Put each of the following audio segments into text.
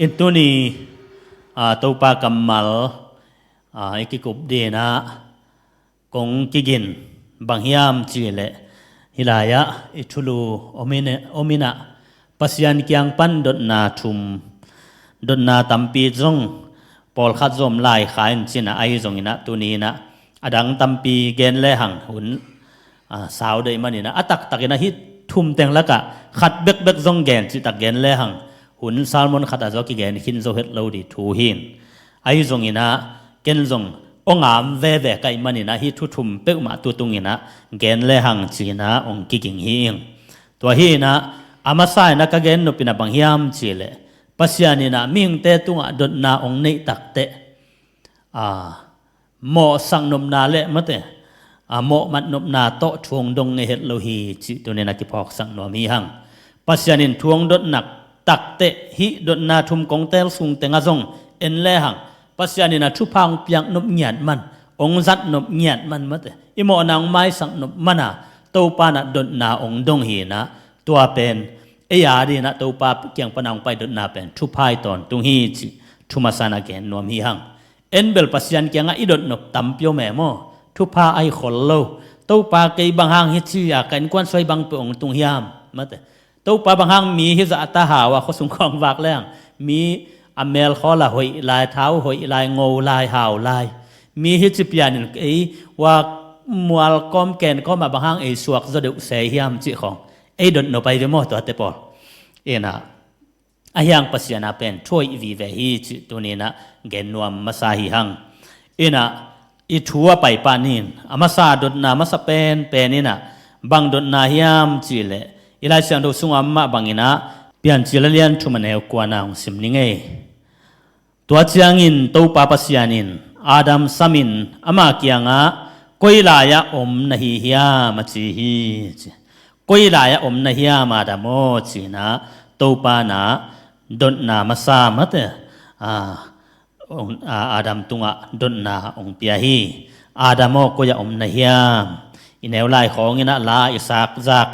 อินตุนีตูปากำมัลอีกกุบเดนะกงกิกินบางยามจีเลฮิลายะอิทุลูโอมินะปัสยันกียงปันดดนาทุมดดนาตัมปีจงปอลขัดจอมลายขายจินะไอจงอินะตุนีนะอดังตัมปีเกนเลหังหุนสาวได้มันนี่นะอัตักตักนะฮิทุมเต็งละกะขัดเบกจงเกนจิตักเกนเลหังหุนซาลมอนขัดอาจกิเกนขินโซเฮตโลดีทูหินไอจงอินะเกนจงองอามเวเวไกมันนี่นะฮิทุมเปกมาตุตุงอินะเกนเลหังจีนะองกิกิงหิงตัวฮีนะอามาไซนะกะเกนนปินะบังยามจีเลปัสยานีนะมิงเตตุงะดดนาองเนตักเตโมสังนมนาเลมะเตโมมัดนมนาโตทวงดงเฮตโลหีจิตุเนนะกิพอกสังนวมีหังปัสยานินทวงดดนักตักเตหิดดนาทุมกงเตลสุงเตงะจงเอ็นเลหังปัสยานินะทุพังเปียงนบญาตมันองจัดนบญาตมันมะเตอิโมนางไม้สังนบมะนะโตปานะดดนาองดงหีนะตัวเป็นเอยาดีนะตูปาเกียงปนังไปดนาเป็นทุพายตอนตุงฮีจิทุมาสานาเกนนวมฮีหังเอ็นเบลปัสยันเกียงอีดดนบตัมเปียวแม่โมทุพาไอขลโลตูปาเกยบังหังฮิจิยากันกวนสวยบังเปองตุงฮิามมาแต่ตูปาบังหังมีฮิจะอัตหาวะเขาสุงของวากแรงมีอเมลขอละหอยลายเท้าหอยลายงูลายหาวลายมีฮิจิปยานินไอว่ามัวกอมแกนก็มาบังหังไอสวกจะเดือดเสียฮิามจิของไอ้ดนโนไปเวโมตัวเตปอลเอ็นะอายังปัสยานาเป็นช่วยวิเวหิจิตัวนี้นะเกนนวมมาสาหิหังเอ็นะอิทัวไปปานินอามาซาดนามาสเป็นนี่นะบังดนนาฮิยามจิเลอิลาชันดูสุงอามาบังอินะเปลี่ยนจิลเลียนทุมันเอวกวานาของสิมนิงเอตัวเจียงินตัวปาปัสยานินอาดัมสามินอามาเกียงะกุยลายะอมนะฮิฮิยามาจิฮิกุยลายะอมนะฮิยามาดาโมจินะตูปานะดนนามาซามะเตอาดัมตุงะดนนาองเปียฮีอาดัมโมกุยะอมนะฮิยาอินเอวไลของอินะลาอิสักซัก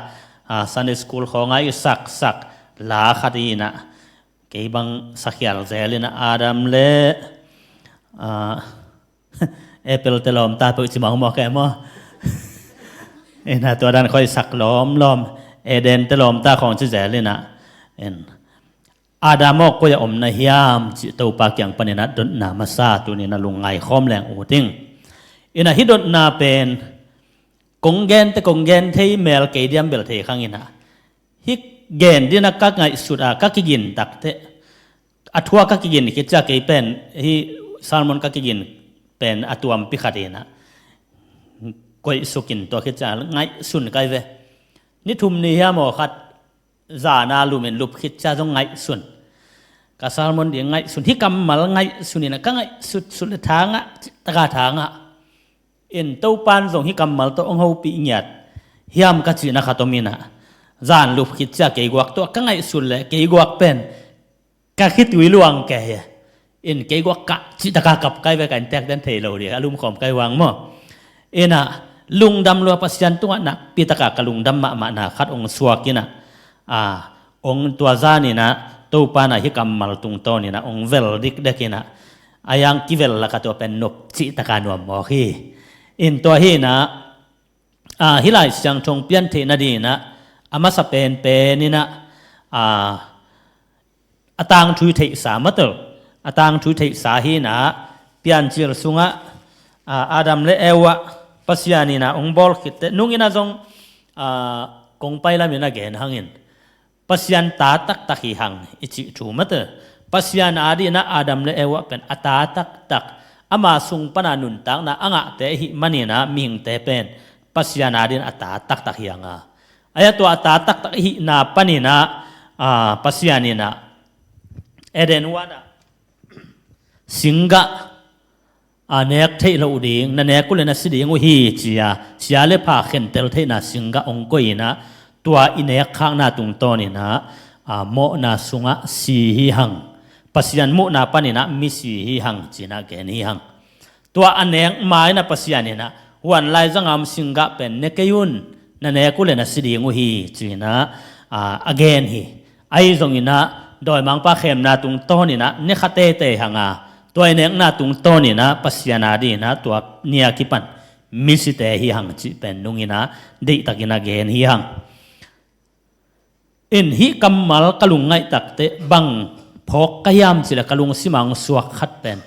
ซันเดย์สคูลของอิสักลาคดีนะเกยบังสักยาลเซลินะอาดัมเลเอเปิลเตลอมตาปุจิมองมอแกมอเอ็นตัวดันค่อยสักล้อมเอเดนตลอมตาของจิเจลินะเอ็นอาดามก็จะอมนะฮิยามจิตอุปาเกียงปนินัดดนนามาซาตัวนี้นะลุงไงข้อมแรงโอติงอินะฮิดนนาเป็นกงเกนแต่กงเกนที่เมลเกเดียมเบลเทขังอินะฮิเกนที่นักกักไงสุดกักกินตักเตอัทวกักกินคิดจะเกยเป็นฮิซาลมอนกักกินเป็นอัตวมปิขัดเนะก็สุกินตัวคิดจะไงสุนไกเวนี่ทุมนี่ฮะหมอขัดจานาลูเมนลุบคิดจะต้องไงสุนกาซาลมอนเดียงไงสุนที่กำมาไงสุนี่นะก็ไงสุดทางอ่ะตะกาทางอ่ะเอ็นเต้าปานส่งที่กำมาตัวองค์เฮาปีเงียดเฮียมกัจจินะขัดมินะจานลุบคิดจะเกยกวักตัวก็ไงสุนเลยเกยกวักเป็นกะคิดวิลวงแกเอ็นเกยกวักกะจิตะกากับไกไปกันแตกดันเทโลเดียอารมณ์ของไกวางมั้งเอ็นะลุงดำลัวปัสยันตัวนะปีตะกากะลุงดำมานะคัดองสวกินะองตัวซานี่นะตูปานะฮิกัมมัลตุงโตนี่นะองเวลดิกเดกินะอายังกิเวลละกะตัวเป็นนบจิตะกานวมมอฮีอินตัวฮีนะฮิไลจังชงเปียนเทนะดีนะอามาสเป็นนี่นะอตังทุยเทสามะตลอตังทุยเทสาฮีนะเปียนจิลสุงะอาดัมเลเอวะปัสยานีนะองบอลคิดนุ่งอินะจงกงไปละมินะเกนหังอินปัสยันตาตักตักหิหังอิจิจูมะเตปัสยานอาดีนะอาดัมเลเอวะเป็นอตาตักอามาสุงปนานุนตักนะอ่างเตหิมันนี่นะมิงเตเป็นปัสยานอาดีนะอตาตักหิหังอายะตัวอตาตักหินะปนินะปัสยานีนะเอเดนวานะสิงกะเนกเทลอุดิงนั่นเนกุเลนะสิดิงอุฮีจียาเสียเลพาเข็นเตลเทนะสิงกะองกุยนะตัวอินเนกข้างหน้าตุงโตนี่นะโมนาสุงะสีหิหังปัสยันโมนาปานี่นะมิสีหิหังจีนะเกนิหังตัวอันเนกไม้นะปัสยันนี่นะวันไลจังอามสิงกะเป็นเนกยุนนั่นเนกุเลนะสิดิงอุฮีจีนะagain hi ai zong ina ดอยมังปะเขมนาตุงโตนี่นะเนคเตเตหังาตัวเนกนาตุงโตนี่นะปัสยานาดีนะตัวเนียกิปันมิสิเตหิหังจิเป็นนุงินะดิตักินาเกนหิหังอินหิกัมมัลกะลุงไงตักเตบังพอกกะยามสิละกะลุงสิมังสวกขัดเป็น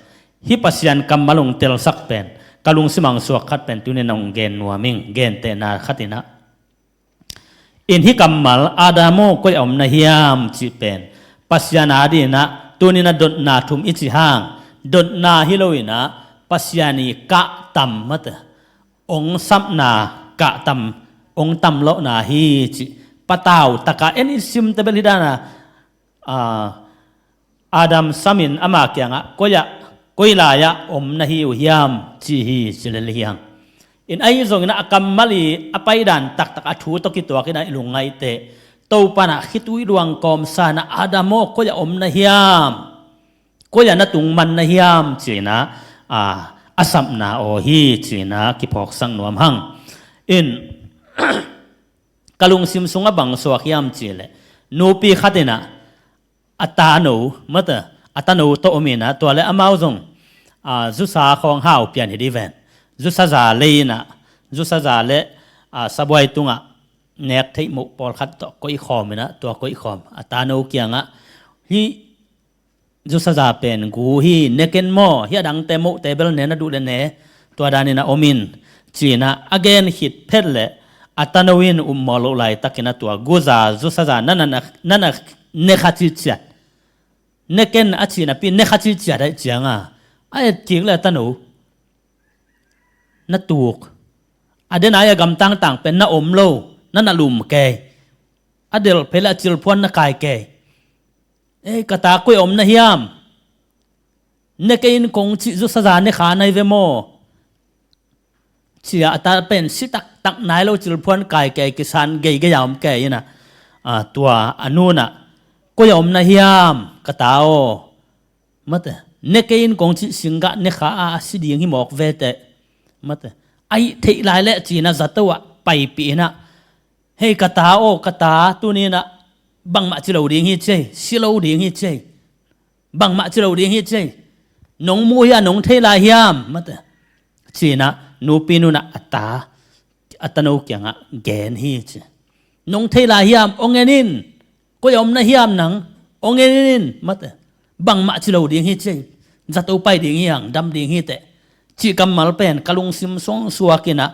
หิปัสยันกัมมัลงเตลสักเป็นกะลุงสิมังสวกขัดเป็นตุเนนองเกนนัวมิงเกนเตนาขัดินะอินหิกัมมัลอาดามโมก็อมนะฮิยามจิเป็นปัสยานาดีนะตุเนนะดดนาทุมอิจิหังดดนาฮิโลวินะปัสยานีกะตัมมะตะองซับนากะตัมองตัมโลนาฮีจิปะตาวตะกะเอ็นอิซิมตะเบลิดานะอาดัมซัมินอะมาเกียงะก็ยะก็ยลายะอมนะฮีอุฮิยามจิฮีจิเลลิยังอินไอซงนะกัมมัลีอไปดันตักตักอะทูตกิตัวกินะลุงไงเตตูปะนะคิตุยดวงกอมซานะอาดามโมก็ยะอมนะฮิยามก็ยะนะตุงมันนะฮิยามจินะอาสัมนาโอฮีจีนะกิพอกสังนวมหังอินกะลุงซิมซุงะบังสวกยามจีเลนูปีขัดนะอัตตานูมะตะอัตตานูโตอมีนะตัวเลอะมาวซงซุสาของหาวเปียนเฮดิเวนซุซาซาเลนะซุซาซาเลสะบวยตุงะเนกไทมุปอลขัดตก็อีคอมนะตัวก็อีคอมอัตตานูเกียงะฮีจุสซาเป็นกูฮีเนเกนโมฮีดังเตมุเตเบลเนนะดูเลเนตัวดานินะอมินจีนะ again hit เพลเลอัตโนวินมอลไลตักินะตัวกูซาจุสซานั่นเนคาจิจัดเนเกนอจีนะปีเนคาจิจัดได้จังไอ้จริงเลยตะหนูนะตูกอเดนายกำต่างเป็นนะอมโลนั่นน่ะลุมแกอเดลเพลจิลพวนนะกายแกกตาคุยอมนะฮิยามเนกอินคงจิจุสะจานิขาในเวโมชีอาตาเป็นสิตักนายเราจิลพวนกายแก่กิสันเกยกยามแก่ยนะตัวอนุนะคุยอมนะฮิยามกตาโอมัดเนกอินคงจิสิงกะเนขาสิดีงหิมอกเวเตมัดไอเทลายเลจีนะจัตวะไปปีนะเฮกตาโอกตาตัวนี้นะบังมาจิโลเดียงฮิเจสิโลเดียงฮิเจบังมาจิโลเดียงฮิเจนงมูยานงเทลาฮิยามมัตจีนะนูปีนุนะอัตโนเกียงะแกนฮิเจนงเทลาฮิยามองเงินินก็ยอมนะฮิยามนังองเงินินมัตบังมาจิโลเดียงฮิเจจัตุไปเดียงฮิยังดำเดียงฮิเตจีกัมมัลเป็นกะลุงซิมซงสัวกินะ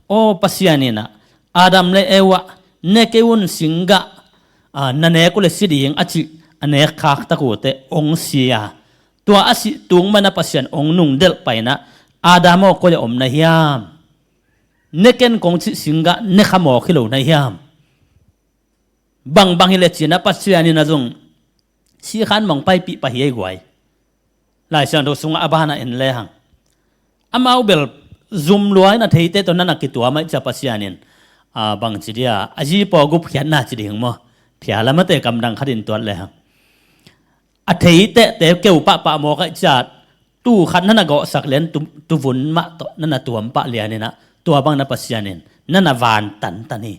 โอปัสยานินะอาดัมเลเอวะเนเกวุนสิงกะนันเอกเลสิดีงอจิอันเอกขักตะกูเตองเสียตัวอสิตุงมันปัสยันองนุงเดลไปนะอาดามก็จะอมนะฮิยามเนเกนคงจิสิงกะเนขมอขิโลนะฮิยามบังฮิเลจินะปัสยันนี่นะจงสีขันมองไปปีปะเฮียกวยหลายเสียงตัวสุงอาบานะเอ็นเลหังอามาอุเบลซุมลวยนะเทเตตัวนั้นนักตัวไม่จะปัสยันนี่บางจีเดียอาจีปอกุเพียนน่าจีดีงมั้งเพียละมาเตะกำดังขัดินตัวเลยฮะอัฐิเตะเกี่ยวปะโมกจัดตู้ขันนั่นก็สักเลนตุวุ่นมาตนั่นตัวปะเลียนี่นะตัวบางนับปัสยานินนั่นวานตันนี่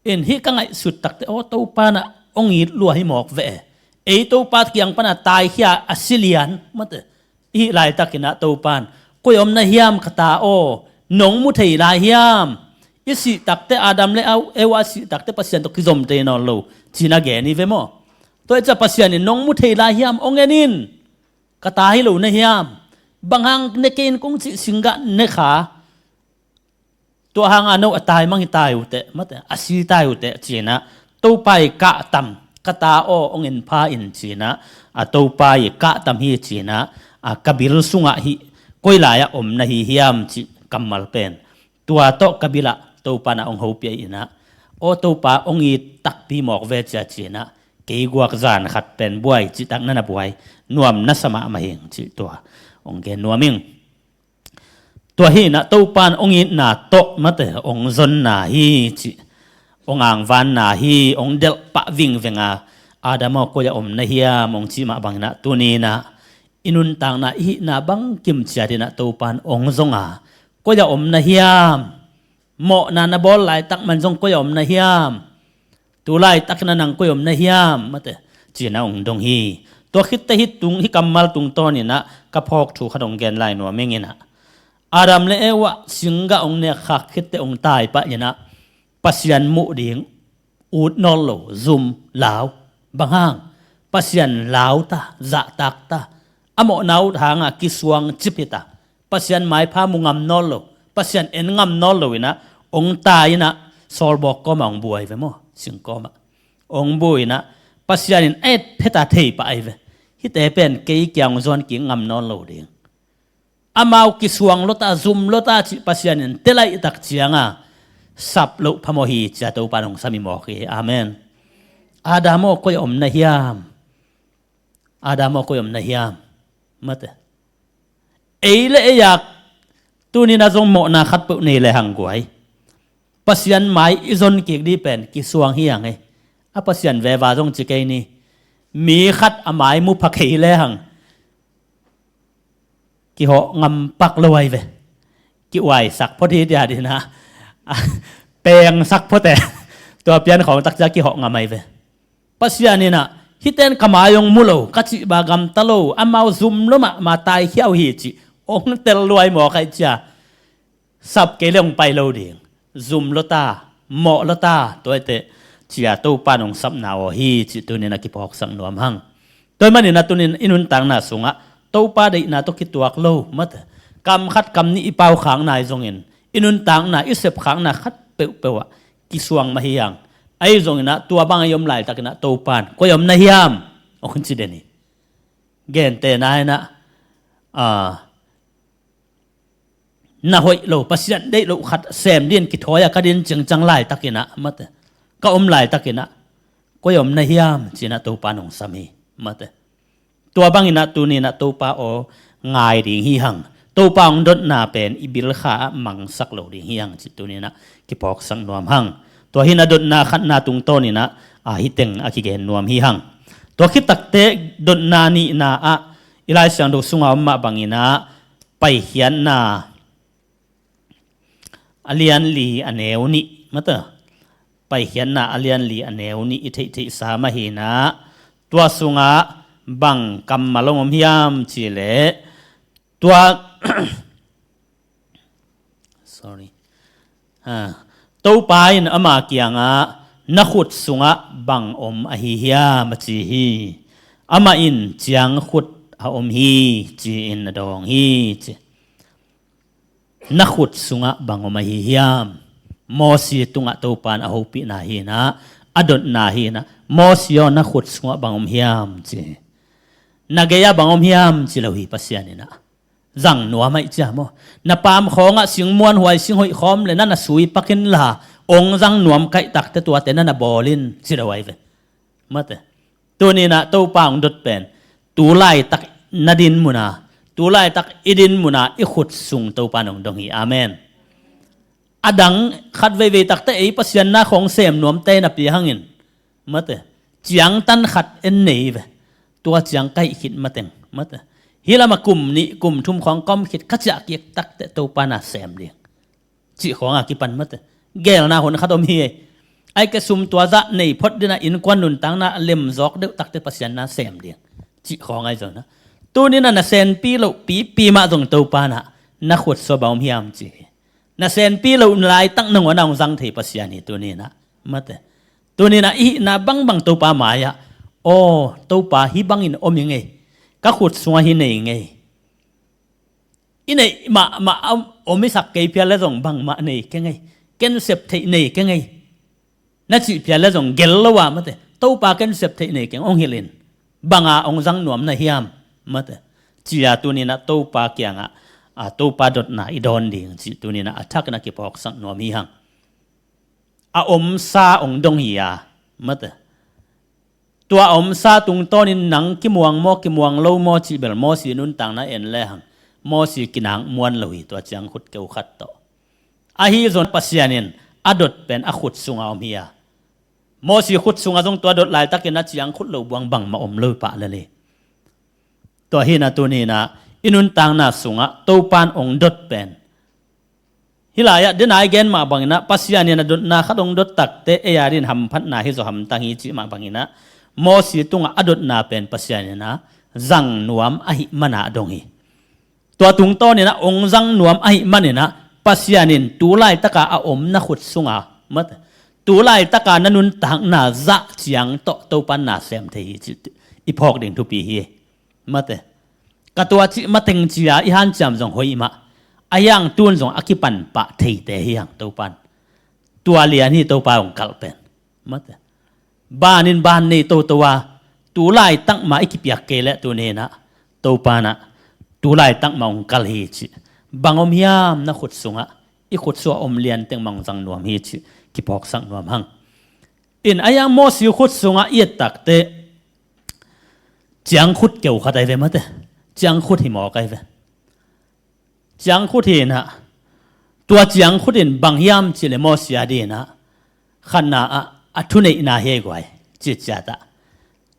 เอ็นฮิกังไอสุดตักเตโอตัวปานะองอีลัวให้หมอกเวตัวปาเกียงปานะตายเฮียอัสเลียนมาเตะอีลายตักินะตัวปานก็ยอมนะเฮียมขตาโอหนงมุทัยลายเฮียมอิสิตักเตอาดัมเลเอาเอวาสิตักเตปัสยันตกิจมเตนอลโลจีนาเกนี่เวโมตัวจะปัสยันนี่น้องมุทัยลาฮิยามองเงินินกตาฮิโลนะฮิยามบางหังเนเกนคงจิสิงกะเนขาตัวหังอนุตายมังฮิตายอุเตมัตอาศิตายอุเตจีนะตัวไปกะตัมกตาโอองเงินพาอินจีนะตัวไปกะตัมฮิจีนะกบิลสุงะฮิกุยลายอมนะฮิยามจิกัมมัลเป็นตัวโตกบิละตัวปานะองหูเปียนะโอตัวปาองอีตักปีหมอกเวจจีนะเกี่ยวกับจานขัดเป็นบวยจิตักนั่นบวยนวมนัสมามาเฮงจิตัวองเกนวมิงตัวฮีนะตัวปานองอีนาโตมาเตองซนนาฮีจิองอ่างวันนาฮีองเดลปะวิ่งเวงอาดามอก็จะอมนะฮียมองจิมาบังนะตัวนี้นะอินุนต่างนะฮีนะบังกิมจินะตัวปานองซงก็จะอมนะฮียมโมนานาบอลไหลตักมันจงก็ยอมนะฮิยามตัวไหลตักนันนังก็ยอมนะฮิยามมาเต จีนะองดงฮีตัวคิดแต่ฮิตตุงฮิกัมมัลตุงตอนี่นะกะพอกถูกขดงแกนไลนัวเมงินะอาดัมเลเอวะสิงกะองเนี่ยคักคิดแต่องตายปะยนะปัสยันมุดิงอูดนอลโลซุมลาวบางห้างปัสยันลาวตาจะตักตาอโมนาวทางะกิสวงจิปิตาปัสยันไม้พามุงามนอลโลปัสยันเอ็นงามนอลโลวินะองตายนะซอลบอกก็มาองบวยเวมอสิงก็มาองบวยนะปัสยันเอ็ดเพตาเทปไอเวฮิตเอเป็นเกยกียงซอนกิงามนอลโลเดียงอามาวกิสวงลตาซุมลตาจิปัสยันเตไลตักเจียงะสับลุพโมหีจะตูปานองสามีหมอกอาเมนอาดามโก็ยอมนะฮิยามอาดามโก็ยอมนะฮิยามมาเตเอเลอยากตูนี่นะจงโมนาขัดปุนี่เลยหังกวยปัสยันไม้อิจนกิกดีเป็นกิสวงเฮียงไงอาปัสยันเววาจงจิเกนี่มีขัดอไม้มุพักเฮเลยหังกิเหาะงำปักลอยเวกิไหวสักพอดีเดียดีนะแปลงสักพอแต่ตัวเปลี่ยนของตักจากกิเหาะงำไม่เวปัสยันนี่นะฮิตเตนขมายงมุโลกัจิบากำตะโลอามาซุมลมะมาตายเขี้ยวหีจิองเตลลวยหมอใครจ้าสับเกลียงไปโลเดียงซุมลตาหมอลตาตัวเตจียตูปานองสับนาวฮีจิตัวนี้นักกิปอกสังนวมหังตัวมันนี่นะตัวนี้อินุนตังนาสุงะตูปาได้นาตุกิตัวกโลมัดกำคัดกำนี้อีเปาขังนายจงเงินอินุนตังนาอิเสพขังนาคัดเปวะกิสวงมาเฮียงไอ้จงนะตัวบางยมไหลตักนะตูปานก็ยมนาฮิยามโอ้คนจีเดนี่เกนเตนายนะน่าหอยโลปัสยันได้โลขัดแซมเดียนกิถอยกระดินจังไหลตักนะมัดก็ไหลตักนะก็ยมนาฮิยามจีนะตูปานองสามีมัดตัวบางนะตัวนี้นะตูปาโอง่ายดิ่งฮิหังตูปางดดนาเป็นอิบิลขามังสักโลดิ่งฮิหังจิตัวนี้นะกิปอกสังนวมหังตัวหินาดดนาขัดนาตุงโตนี่นะฮิเต็งกิเกนนวมฮิหังตัวคิดตักเตดดนานี่นะอิไลสังดูสุงเอามาบังอินะไปเขียนนาอเลียนลีอเนวนี่มาเตอไปเขียนนาอเลียนลีอเนวนี่อิทิสามาหีนะตัวสุงะบังกำมาลงอมฮิยามจีเลตัว sorry ตูปายนอามาเกียงะนักขุดสุงะบังอมอหิยามาจีฮีอามาอินจียงขุดอาอมฮีจีอินดองฮีจีนักขุดสุงะบังอมอหิยามมอสีตุงะตูปานอาหูปินาฮีนะอดดนาฮีนะมอสียนักขุดสุงะบังอมฮิยามจีนักเกียบังอมฮิยามจีเราฮีปัสยานีนะจังนัวไม่จ้าโมนับปามของอ่ะสิงมวนหวยสิงหอยคอมเลยนั่นน่ะสุยปักินละองจังนวมไก่ตักแต่ตัวแต่นั่นน่ะบอลินสิเราไว้เว้ยมาเถอะตัวนี้นะตัวปางดดเป็นตัวไล่ตักนาดินมุนาตัวไล่ตักอิดินมุนาอิขุดสุงตัวปานองดงฮีอาเมนอดังขัดเวตักแต่ไอ้ปัสยันนาของเสมนวมเตนับปีหังอินมาเถอะจียงตันขัดเอ็นเนยเว้ยตัวจียงไก่ขิดมาเต็งมาเถอะฮิลามากลุ่มนี้กลุ่มทุ่มของก้มคิดขจักเกียกตักแต่ตัวปานาแสมเดียงจีของอากิปันมัดเกลนาคนขัดอมเฮไอ้กระซุมตัวจะในพอดนะอินควันนุนตังนะเล็มจอกเดือตักแต่ปัสยันนาแสมเดียงจีของไอ้จงนะตัวนี้น่ะเซนปีเราปีมาจงตัวปานะนักขุดสบอมเฮียมจีน่ะเซนปีเราลายตั้งหนึ่งวันนางจังเทปัสยันนี่ตัวนี้นะมัดตัวนี้นะอีน่ะบังตัวปามายะโอ้ตัวปาฮิบังอินอมยังไงก็ขุดสวงหินเองไงอินไงมาเอาอมิสักเกยเพียแล้วส่งบังมาเนี่ยแค่ไงเกณฑ์เสพเทเนี่ยแค่ไงนั่นสิเพียแล้วส่งเกลละว่ามาเถอะตู้ปาเกณฑ์เสพเทเนี่ยแค่องเฮลินบังองจังหนวมนะเฮียมมาเถอะจีอาตัวนี้นะตู้ปาเกียงตู้ปาดดนะอีดอนดิ่งจีตัวนี้นะทักนักกิปอกสังหนวมฮีหังอมซาองดงฮียามาเถอะตัวอมซาตุงต้นนังกิมวงโมกิมวงโลโมจิเบลโมสีนุนต่างนะเอ็นเลหังโมสีกินังมวนลุยตัวจังขุดเกวขัดโตอาฮีจนปัสยานินอดดเป็นอขุดสุงอาอมเฮียโมสีขุดสุงอาจงตัวดดหลายตักกินนัดจังขุดลูบวงบังมาอมลุยปะเลยตัวฮีนะตัวนี้นะอินุนต่างนะสุงอาตัวปานองดดเป็นฮิลายะเดินไอเกนมาบังนะปัสยานินดดนะขัดองดดตักเตเอยารินหำพัดนาฮิโซหำตังฮีจิมาบังนะ โมสีตุงอดดนาเป็นปัสยานี่นะจังนวมอหิมนาดงฮีตัวตุงโตนี่นะองจังนวมอหิมันนี่นะปัสยานินตูไลตะกาอมนะขุดสุงามัดตูไลตะกานันุนตังนาจะเจียงโตโตปันนาเซมเทอีพอกดิ่งทุปีฮีมัดกตัวจิมาเต็งจียอีหันจำจงหอยมาอายังตุนจงอคิปันปะเทเตฮียังโตปันตัวเลียนี่โตปาองกัลเป็นมัดบ้านินบ้านนี่โตตัวตูไลตั้งมาอีกิปยาเกลตัวเนนะโตปานะตูไลตั้งมาองกัลฮีจิบางอมยามนะขุดสุงะอีขุดสัวอมเลียนเต็งมังจังนวมฮีจิกิพอกสังนวมหังอินอายังโมสิขุดสุงะเอียตักเตจังขุดเกี่ยวขัดไอเวมัดจังขุดหิมอไกเวจังขุดหินะตัวจังขุดหินบางยามจิเลโมสิอาดีนะขันนาอะทุเนนาเฮกวยจิตจัตะ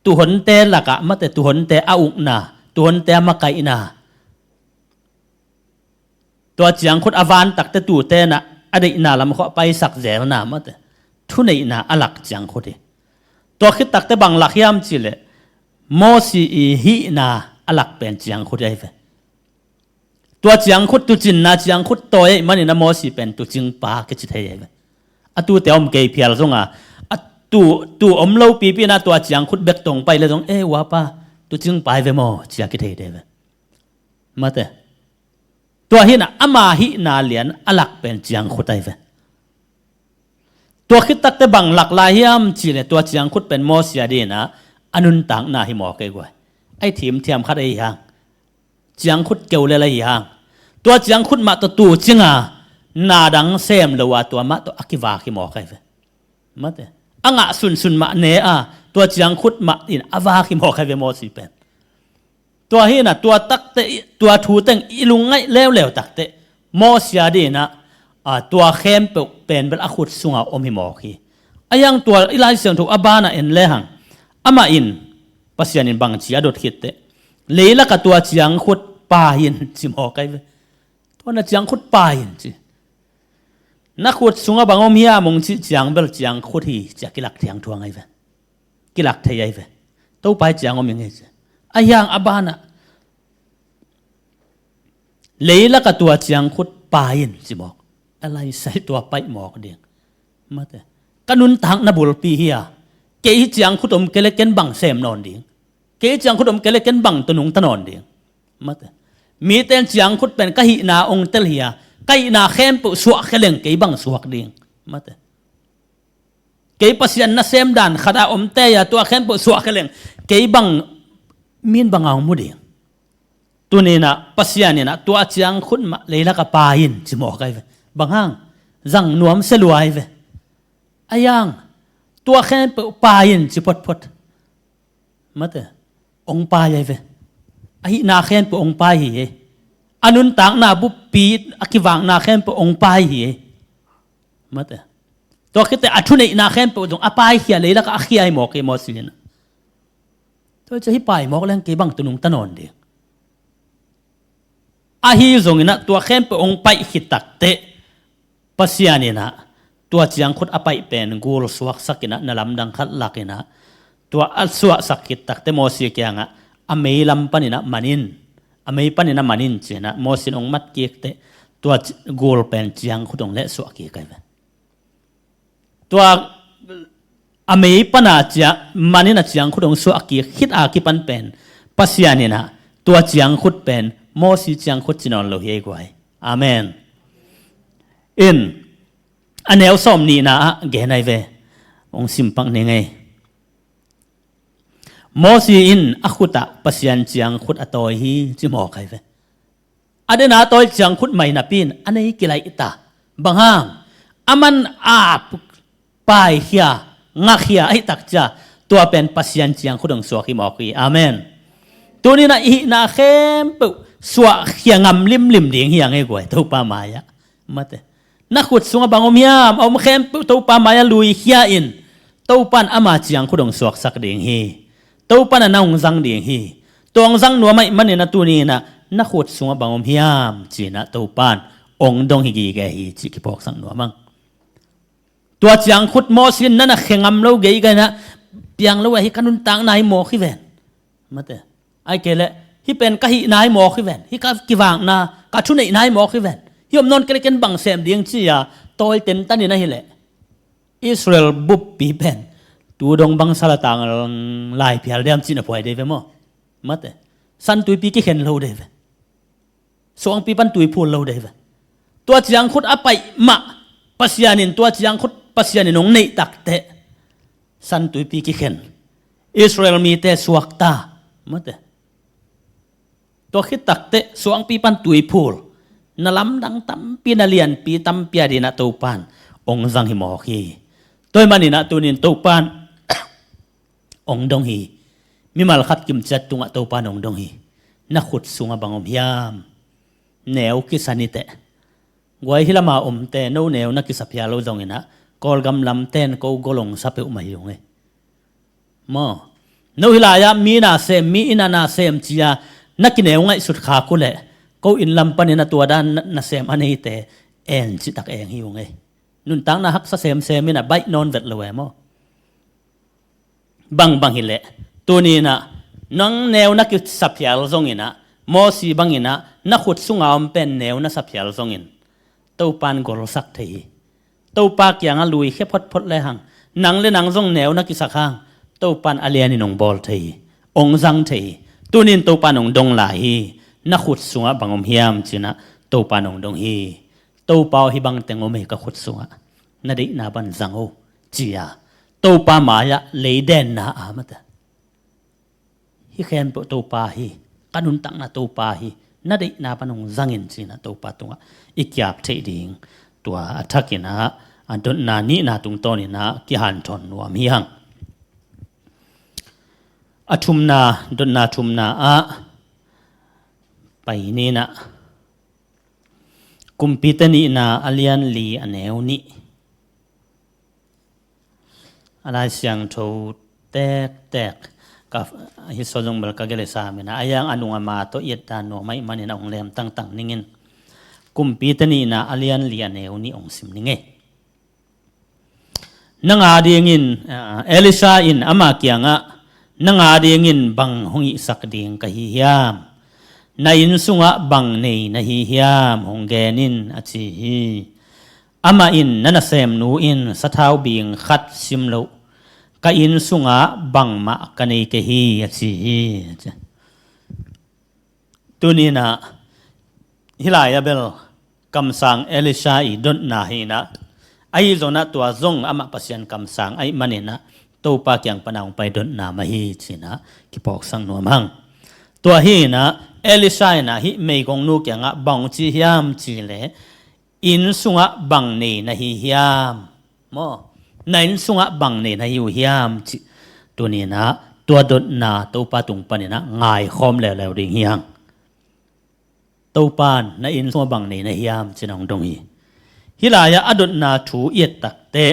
ตุหนเตละกะมัดตุหนเตอาอุกนาตุหนเตมะไกนาตัวจังขุดอวานตักเตตูเตนะอดีนาลำเขาไปสักแจวนามัดทุเนนาอลักจังขุดตัวคิดตักเตบางหลักยามจิเลโมสีฮีนาอลักเป็นจังขุดไอเวตัวจังขุดตุจินนาจังขุดโตยมันนี่นะโมสีเป็นตุจิงปาเกจิเทยเวอตูเตอมเกยเพียลซงตูอมเล่าปีปีนะตัวจังขุดเบกตรงไปเลยซงวะป้าตุจิงปาเวโมจังกิเทยเดเวมาเตตัวหินะอามาหินาเลียนอลักเป็นจังขุดไอเวตัวคิดตักเตบังหลักลายยามจีเลตัวจังขุดเป็นโมสีอดีนะอนุนตังนาหิมอเกยกวยไอทีมเทียมคัดไอยังจังขุดเกี่ยวเลยยังตัวจังขุดมาตัวตูจิงนาดังเซมเลวตัวมาตัวอคิวาหิมอเกยเวมาเตอ่างสุนมาเนตัวจังขุดมาอินอวาหิมอเกยเวโมสีเป็นตัวเฮนะตัวตักเตตัวทูเต็งอิลุงไงเลวตักเตโมสีอดีนะตัวเข้มเป็นเป็นอขุดสุงอมหิมอกีอายังตัวอิลายเสียงถูกอบานะเอ็นเลหังอามาอินปัสยานินบางจีอดคิดเตเลยละกับตัวจังขุดปายินจิมอไกเวตัวนั้นจังขุดปายินจีนักขุดสุงบางอมยามงจีจังเบลจังขุดฮีจะกิลักเทียงทวงไอเวกิลักเทียไอเวตัวไปจังอมยังไงจีอายังอบานะเลยละกับตัวจังขุดปายินจิบอกอะไรใส่ตัวไปหมอกเดียงมาแต่กันุนทางนบุลปีเฮียเกี่ยจังขุดอมเกลเกนบังเซมนอนเดียงเกี่ยจังขุดอมเกลเกนบังตนุงตนอนเดียงมาแต่มีเต็นจังขุดเป็นกะหินาองเตลเฮียกะหินาเข้มปุสวกเขลงเกี่ยบังสวกเดียงมาแต่เกี่ยปัสยันนัเซมดันขดาอมเตยตัวเข้มปุสวกเขลงเกี่ยบังมีนบังเอามุเดียงตัวนี้นะปัสยันนี่นะตัวจังขุดมาเลยละกับปายินจิมอไกเวบางห้างจังนวมเสลวยเวอายังตัวแค่ปายินจิพดมาเตองปาใหญ่เวไอ้นาแค่ปองปาหีอนุนต่างนาบุปีอคิวังนาแค่ปองปาหีมาเตตัวคิดแต่อัทุนไอ้นาแค่ปองอปาหีเลยแล้วก็อขีไอหมอกไอหมอสินตัวจะให้ปายหมอกแล้วกี่บังตุนุงตะนอนเดียอาฮีจงนะตัวแค่ปองไปขิดตักเตปัสยานี่นะตัวจังขุดอภัยเป็นกูรสวักสักินะนลำดังขัดลักนะตัวอัศวสักิตักเตโมสีเกียงะอเมยลำปันินะมันินอเมยปันินะมันินเจนะโมสินองมัดเกียกเตตัวกูรเป็นจังขุดองเละสวกเกียกันตัวอเมยปันอาจมันินะจังขุดองสวกเกียคิดอากิปันเป็นปัสยานี่นะตัวจังขุดเป็นโมสีจังขุดจินอนโลเฮกไว้อาเมนอินอันเอลสอมนี่นะเกนไอเวองซิมปังนี่ไงโมซีอินอคุตะปัสยันจังขุดอตอยฮีจิมอไกเวอันเดนาตอยจังขุดไม่นับปินอันนี้กิไลอิตาบางห้างอามันอาบปายเฮียงักเฮียไอตักจ้าตัวเป็นปัสยันจังขุดองสวกิมอกีอาเมนตัวนี้นะอีนาเข้มปุสวกเฮียงำลิมเดียงเฮียงไงกวยตัวปามายะมาเตนักขุดสุงบางอมยามเอามาเข้มตัวปามายลุยเฮียอินตัวปันอามาจียงขุดงสวกสักเดียงฮีตัวปันน่าองจังเดียงฮีตัวองจังนัวไม่มันเนี่ยนะตัวนี้นะนักขุดสุงบางอมยามจีนะตัวปันองดงฮิกีแกฮีจีกิปอกสังนัวมังตัวจียงขุดโมสินนั่นนะเข่งอำเราเกยกันนะ piang lo hi kanun tang nai mo khi ven mate ai ke le hi pen ka hi nai mo khi ven hi ka ki wang na ka thu nei nai mo khi ven hiom non ke ken bang sem ding chi ya toy ten tan ni na hi le Israel bup pi pen tu dong bang sala tang lai pial dem chi na poi de ve mo mate san tui pi ki khen lo de ve song pi pan tui phul lo de ve tua chiang khut apai ma pasianin tua chiang khut pasianin ong nei tak te san tui pi ki khen Israel mi te suak ta mate to khit tak te suang pi pan tui phul na lam dang tam pi na lian pi tam pia di na to pan ong zang hi mo khi toy manina tunin to pan ong dong hi mi mal khat kim chat tunga to pan ong dong hi na khut sunga bangom hiam neu ki sanite goi hilama te no neu na ki sapya lo dong ina kol gam lam ten ko golong sape umai yong e mo no hilaya mi na sem mi ina na sem chia na ki neu ngai sut kha ku le ko in lam panina tua dan na sem anei te en chi tak eng hi yong e nun tang na hak sa sem mina bai non vet lo e mo bang hi le tuni na nang neu na ki sapyal zong ina mo si bang ina na khut sunga om pen neu na sapyal zong in to pan gol sak thei to pa kyang a lui khe phot le hang nang le nang zong neu na ki sakhang to pan alian inong bol thei ong zang thei tunin to pan ong dong la hi na khut sunga bangom hiam china to pan ong dong hi to pau hi bang tengom he ka khut sunga na dei na ban zango chia to pa ma ya le den na amata hi khen po to pa hi kanun tak na to pa hi na dei na panong zangin china to pa tunga ikyap thei ding tua athakina adon na ni na tung to ni na ki han thon nuam hi hang athumna don na thumna a pai ni na kumpitani na alian li aneu ni alai siang tho tek ka hi solong bal ka gele sa mena ayang anunga ma to yet ta no mai manina ong lem tang ningin kumpitani na alian li aneu ni ong sim ninge nanga dingin Elisha in ama kianga nanga dingin bang hongi sak ding ka hi hiam na in sunga bang nei na hi hiam honggenin achi hi ama in nana sem nu in sathau bing khat simlo ka in sunga bang ma kanei ke hi achi hi tunina hilaya bel kamsang Elisha I don na hi na ai zona tua zong ama pasian kamsang ai manina to pa kyang panang pai don na ma hi china ki pok sang no mang tua hi na Elisha na hi mei gong nu kyanga bang chi hiam chi le in sunga bang nei na hi hiam mo nain sunga bang nei na hi hiam chi tunina tua don na to pa tung panina ngai khom le ding hiang to pan na in sunga bang nei na hiam chinong dong hi hilaya adon na thu yet tak te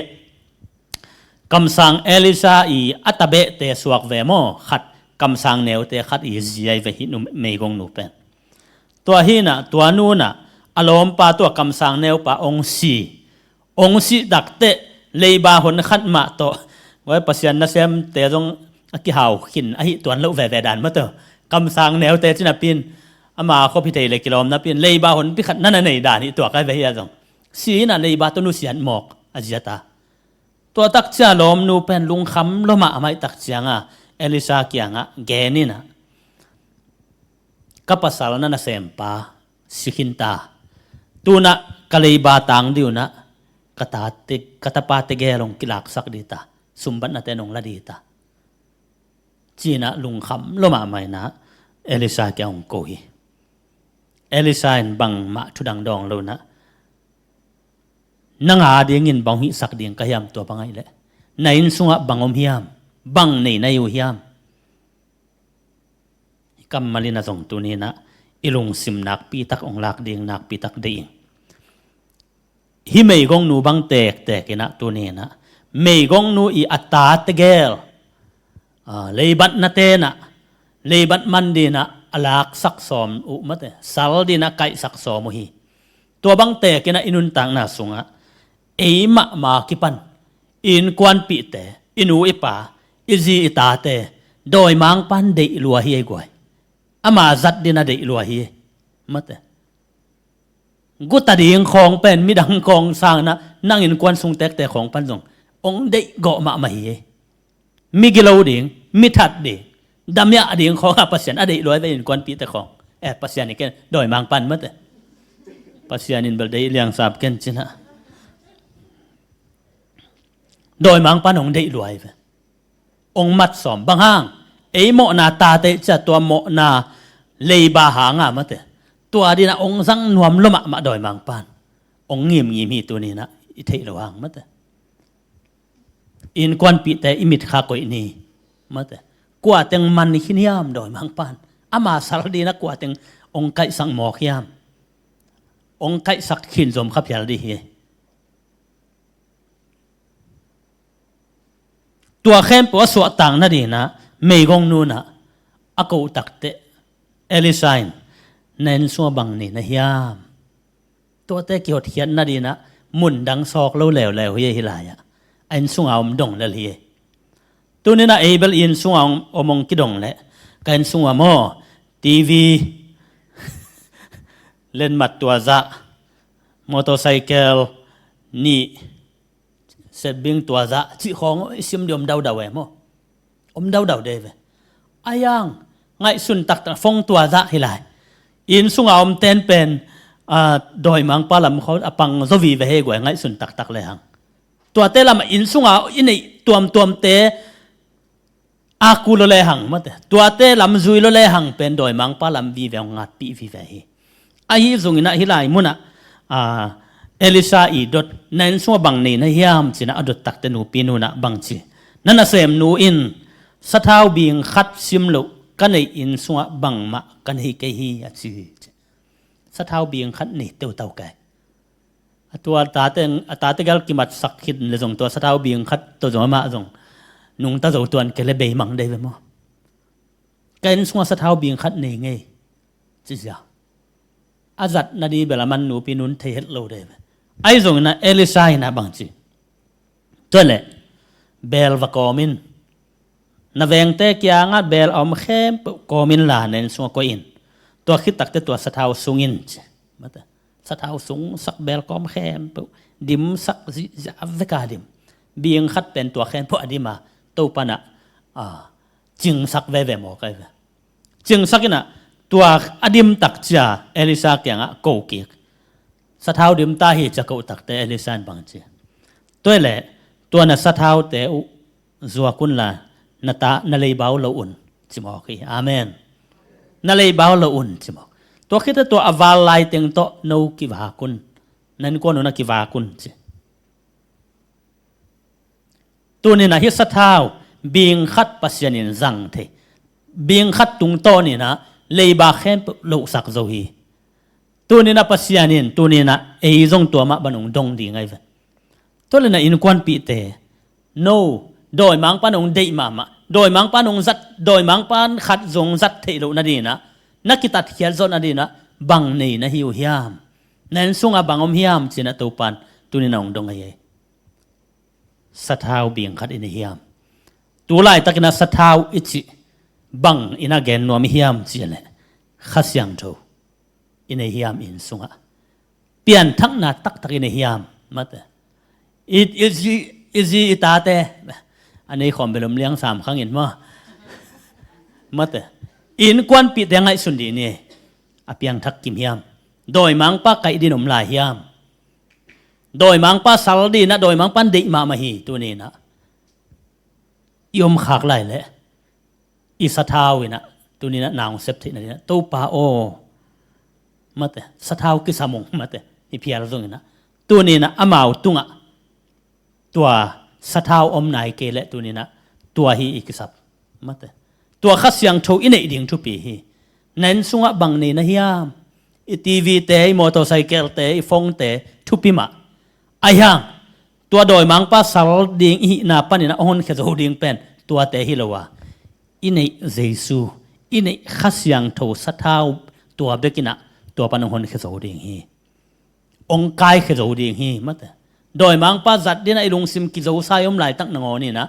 kamsang Elisha I atabe te suak ve mo khat kamsang neu te khat I ziai ve hi nu mei gong nu pen tua hi na tua nu na alom pa tua kamsang neu pa ong si dak te leiba hon khat ma to wai pasian na sem te jong ki hau khin a hi tuan lo ve dan ma to kamsang neu te china pin ama kho pi te le kilom na pin leiba hon pi khat na nei dan hi tua kai ve hi jong si na leiba to nu sian mok ajiata tua tak cha lom nu pen lung kham lo ma mai tak chianga Elisha kianga genina kapasal na sempa sikinta tuna kaleiba tang diuna katapate gelong kilak sak dita sumbat na tenong ladita china lung kham lo ma mai na Elisha kyang ko hi Elisha in bang ma thudang dong lo na nanga dingin bang hi sak ding kayam to pangai le nain sunga bangom hiam bang nei na yu hiam kam malina song tunina ilung sim nak pi tak ong lak ding nak pi tak ding hi mei gong nu bang tek ina tunina mei gong nu I atta tegel leibat na te na leibat mandina alak sak som u mate sal dina kai sak som hi to bang tek ina inun tang na sunga eima ma kipan in kwan pi te inu ipa izi itate doi mang pan dei lua hi goi ama zat dina dei lua hi mate guta ding khong pen mi dang khong sang na nangin kwan sung tek te khong pan jong ong dei go ma ma hi mi gilo ding mi that ding damya ding khong pasien adei loi ve in kwan pi te khong pasien ni ken doi mang pan mate pasien in bel dei liang sap ken china doi mang pan ong dei loi ve ong mat som bang hang ei mo na ta te cha tua mo na lei ba hanga mate tua dina ong sang nuam loma ma doi mang pan ong ngim hi tu ni na i thei lo hang mate in kwan pi te imit kha koi ni mate kwa teng man ni khiniam doi mang pan ama sal dina kwa teng ong kai sang mo khiam ong kai sak khin zom kha phial di hi tua khem po so tang na di na mei gong nu na ako takte elisain nen so bang ni na hiam to te ki hot hian na di na mun dang sok lo lew hi hilaya an sung aum dong le hi tu ni na able in sung aum omong ki dong le kan sung mo tv len mat tua za motorcycle ni set bing tua za chi khong sim diom dau dau mo dau dau de ve ayang ngai sun tak phong tua za hilai in sunga ten pen doi mang palam kho apang zovi ve he goi ngai sun tak le hang tua te lam in sunga inei tuam te aku lo le hang mate tua te lam zui lo le hang pen doi mang palam vi ve ngat pi vi ve hi a hi zungina hilai muna elisa i dot nan so bang nei na hiam china adot tak te nu pi nu na bang chi nana sem nu in sathau bing khat sim lo kanei in suwa bang ma kan hi ke hi a chi sathau bing khat ni teu tau kai atua ta te gal kimat sakhit le jong to sathau bing khat to jong ma jong nung ta zo tuan ke le be mang dei ve mo kain suwa sathau bing khat nei nge chi ja azat na di belaman nu pi nun the het lo de ai jong na elisa na bang chi tole bel va komin na veng te kya nga bel om khem komin la nen so ko in to khit tak te to sathau sungin mata sathau sung sak bel kom khem dim sak za avka dim bieng khat pen to khem po adima to pana jing sak ve ve mo kai jing sakina tua adim tak cha elisa kya nga ko ki sathau dim ta hi cha ko tak te elisa bang chi toile tua na sathau te zuwa kun la nata na lei baw lo un chimo ki amen na lei baw lo un chimo to khita to aval lai teng to no ki wa kun nan ko no na ki wa kun chi tu ni na hi sathau bing khat pasyanin zang the bing khat tung to ni na lei ba khem lo sak zo hi tu ni na pasyanin tu ni na ei zong to ma banung dong di ngai ve to le na in kwan pi te no doi mang panong dei mama doi mang panong zat doi mang pan khat zong zat thelo na dina nakitat khial zon adina bang nei na hiu hiam nen sunga bangom hiam china to pan tuni nong dong ai sathau bing khat in hiam tu lai takina sathau ichi bang ina gen no mi hiam chile khasyang tho in hiam in sunga pian thak na tak tak in hiam mate it is itate anei khom belom liang sam khang in ma mate in kwan pi te ngai sun di ni apiang thak kim hiam doi mang pa kai dinom la hiam doi mang pa sal di na doi mang pan dei ma ma hi tu ni na yom khak lai le i sathau ina tu ni na naung sep thi na to pa o mate sathau ki samong mate i phial zong ina tu ni na amau tunga tua sathau om nai ke le tu ni na tua hi ikisap mate tua khasyang tho inei ding thu pi hi nen sunga bang ni na hiam i tv te motorcycle te i phong te thu pi ma ayang tua doi mang pa sal ding hi na panina on khe zo ding pen tua te hi lowa inei jesu inei khasyang tho sathau tua bekina tua panong hon khe zo ding hi ong kai khe zo ding hi mate doi mang pa zat dina ilung sim ki zo sayom lai tak nangoni na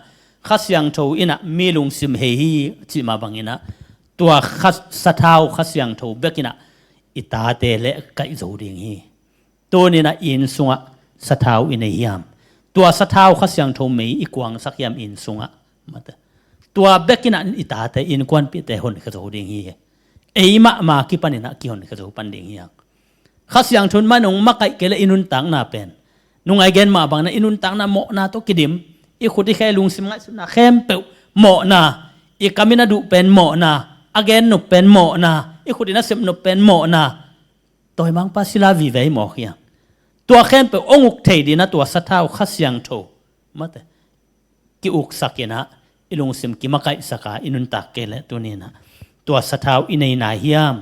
ขัสยังโทอินะมีลุงซิมเฮฮีจิมาบังอินะตัวขัสสะท้าวขัสยังโทเบกินะอิตาเตเลไกโจดิงฮีตัวนี้นะอินสุงะสะท้าวอินยามตัวสะท้าวขัสยังโทมีอีกวางสักยามอินสุงะมาเตตัวเบกินะอิตาเตอินควันปิเตหนกโจดิงฮีเอมะมากิปันนะกิหนกโจปันดิงฮีขัสยังโทมานุงมะไกเกเลอินุนตังนาเป็นนุงไอเกนมาบังนะอินุนตังนะโมนาโตกิดิมอีขุดที่แค่ลุงสิมงัดสุนัขเข้มเปวโมนาอีกามินาดูเป็นโมนาอเกนนุเป็นโมนาอีขุดที่นัสเซมนุเป็นโมนาตัวมังปัสสิลาวิเวย์หมอกยังตัวเข้มเปวองุกเทดีนะตัวสัทธาขัสยังโตมาแต่กิอุกสักยนะอีลุงสิมกิมาไกสักาอินุนตักเกลตัวนี้นะตัวสัทธาอินในนาฮิยาม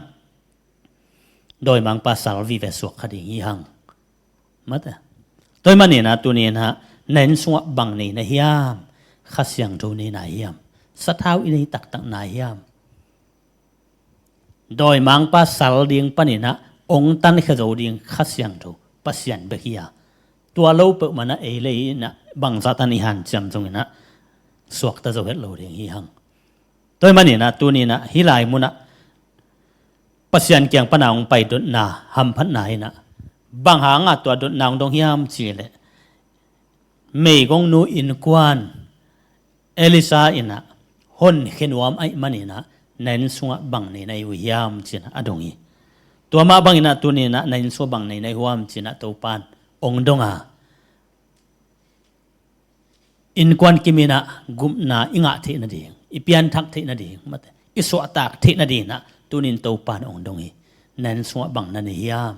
โดยมังปัสสาววิเวสวกคดีฮิหังมาแต่ตัวมันนี่นะตัวนี้นะเน้นสวะบังในนายามขัสยังโจในนายามสะท้าวอินในตักตักนายามโดยมังปัสสาวดิงปนินะองตันเขโจดิงขัสยังโจปัสยันเบียตัวเราเปิดมันนะเอเลยนะบังซาตันิหันจำตรงนี้นะสวกตะโจเฮตโลดิงฮิหังโดยมันนี่นะตัวนี้นะฮิไลมุนะปัสยันเกียงปนางไปดดนาหัมพันนายนะบางหางตัวดดนางดงฮิามจีเลเมย์กงนูอินกวนเอลิซาอินะฮนเขนวามไอมันนี่นะเน้นสวะบังในวิยามจีนะอดงอีตัวมาบังอินะตัวนี้นะเน้นสวะบังในหัวมจีนะตัวปานองดงอาอินกวนกิมินะกุมนาอิงะเทนดีอิเปียนทักเทนดีมัดอิสวะตากเทนดีนะตัวนี้ตัวปานองดงอีเน้นสวะบังในหิยาม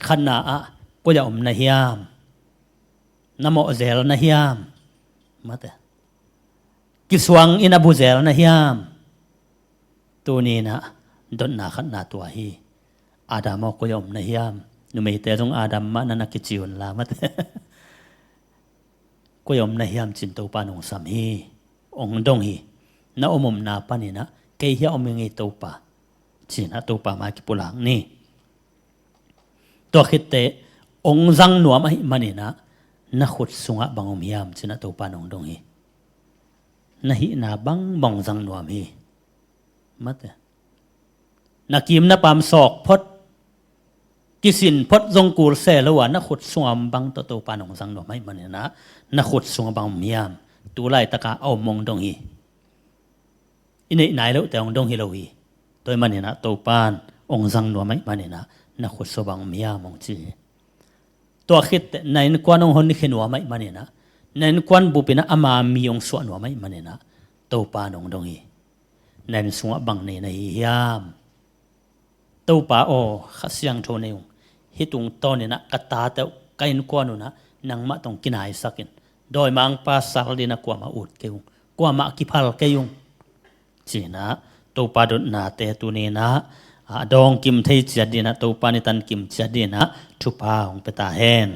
ขันนาอะก็จะในหิยามนโมเซลนะฮิยามมาแต่กิสวังอินาบุเซลนะฮิยามตัวนี้นะดนนาขันนาตัวฮีอาดามก็ยอมนะฮิยามนุไม่แต่ตรงอาดามมันนักกิจิวนลามาแต่ก็ยอมนะฮิยามจินตัวปานองสามฮีองดงฮีนะอมมนาปานี่นะเกยอมยังไงตัวปาจินะตัวปามากิปุลังนี่ตัวคิดเตองจังหนัวมันนี่นะนักขุดสงะบางอมยามชนะตัวปานองดงฮีนะฮินาบังบองจังหนัวมีมัดนักกิมนับปามศอกพดกิสินพดจงกูลเสลวานักขุดสงะบังตัวปานองจังหนัวไม่มันเนี่ยนะนักขุดสงะบางอมยามตัวไล่ตะกาเอามองดงฮีอินไหนแล้วแต่องดงฮีเราฮีตัวมันเนี่ยนะตัวปานองจังหนัวไม่มันเนี่ยนะนักขุดสงะบางอมยามมองจีตัวคิดในนกวนองหนนี่เขนวไม่มันเนี่ยนะในนกวนบุปินะอามามีองสวนวไม่มันเนี่ยนะตัวปานองดงฮีในนสวะบังในยามตัวปาโอขัสยังโทเนยงฮิตุงตอนเนี่ยนะกตาเตไกนกวนนะนังมาต้องกินหายสักินโดยมังปาสักดีนะกว่ามาอุดเกยงกว่ามากิพัลเกยงจีนะตัวปาดนาเตตุเนนะดองกิมเทจัดดีนะตัวปานิตันกิมจัดดีนะทุพาองเปตาเฮน